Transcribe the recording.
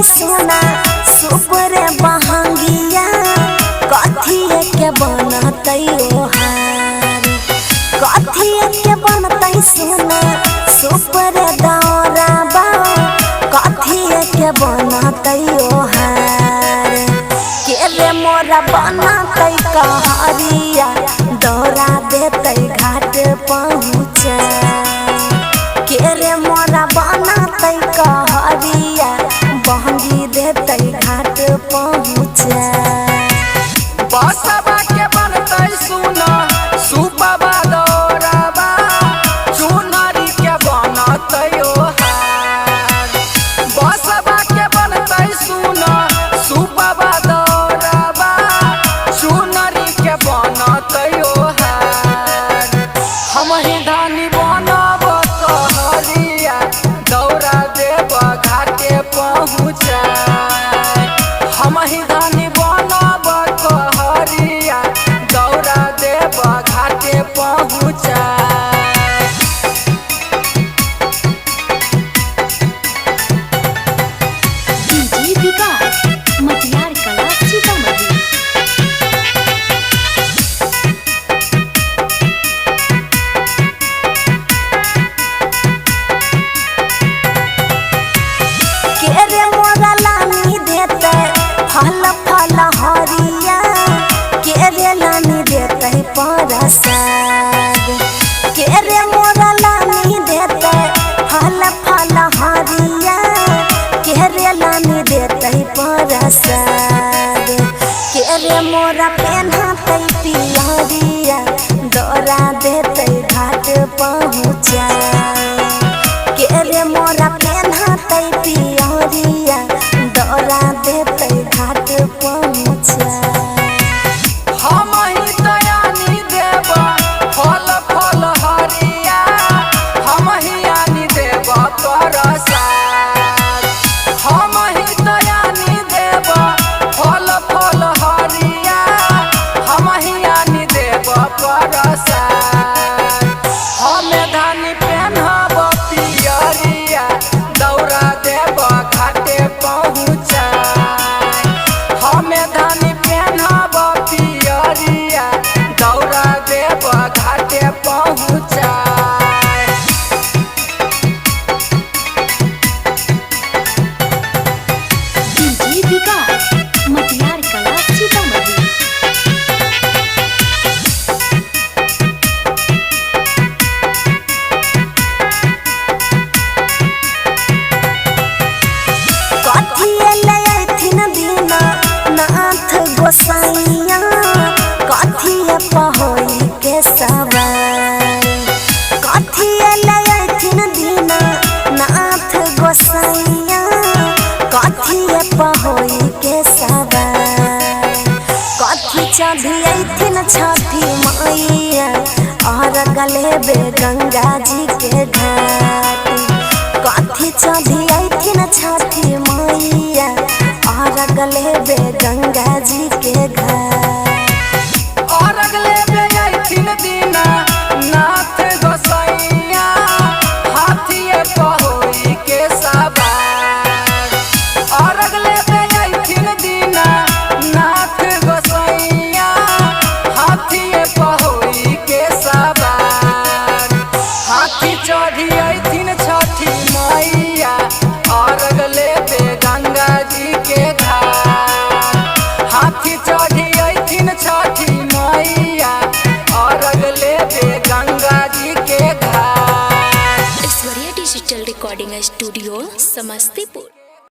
सोना super बहंगिया कथिए के बनतई ओहार कथिए के बनतई सोना सुपर दौरा बा कथिए के बनतई ओहार के रे मोरा बनतई कहरिया दौरा देतई घाट पहुँचा के रे मोरा बनतई कहरिया बहंगी देतई घाट पहुँचा बसवा के बनतई सुना सुपवा दौराबा चुनरी के बनतई ओहार बसवा के बनतई सुना सुपवा दौराबा चुनरी के बनतई ओहार हम ही धानी बनब कहरिया दौरा देब घाटे पहुँचा हम ही धानी बनब कहरिया दौरा देब घाटे पहुँचा डीजे विकास मटियार कला सीतामढ़ी के रे मोरा लानी देते फल फल हरिया के रे लानी देते प्रसाद के रे मोरा लानी देते फल फल हरिया के रे लानी देते प्रसाद के रे मोरा पहनाते पियरिया दौरा देते घाट पहुँचा के रे मोरा पहनाते पियरिया दौरा देते घाट पहुँचा हम ही दयानी देब फल फल हरिया हम ही आनी देब प्रसाद हम ही दयानी देब फल फल हरिया हम ही आनी देब प्रसाद हम धानी पहनब पियरिया दौरा देब घाटे पहुँचा हम धानी पहनब पियरिया दौरा देब घाटे पहुँचा डीजे विकास मटियार कला सीतामढ़ी कथिए ले अइथिन दीना नाथ गोसाइया कथिए पहोई के सवार कथिए ले अइथिन दीना नाथ गोसाइया कथिए पहोई के सवार कथी चढ़ी अइथिन छठी मैया और गले बे गंगा जी के घाट कथी चढ़ी अइथिन छठी मैया और गले बे गंगा जी के घाट और अगले बेयथिन दीना नाथ गोसाइया हाथिए पहोई के सवार और अगले बेयथिन दीना नाथ गोसाइया हाथिए पहोई के सवार हाथी चढ़ी अइथिन छठी मैया और अगले बे गंगा जी के घाट हाथी चढ़ी अइथिन छठी मैया और अगले बे गंगा जी के घाट Aishwarya digital recording studio Samastipur.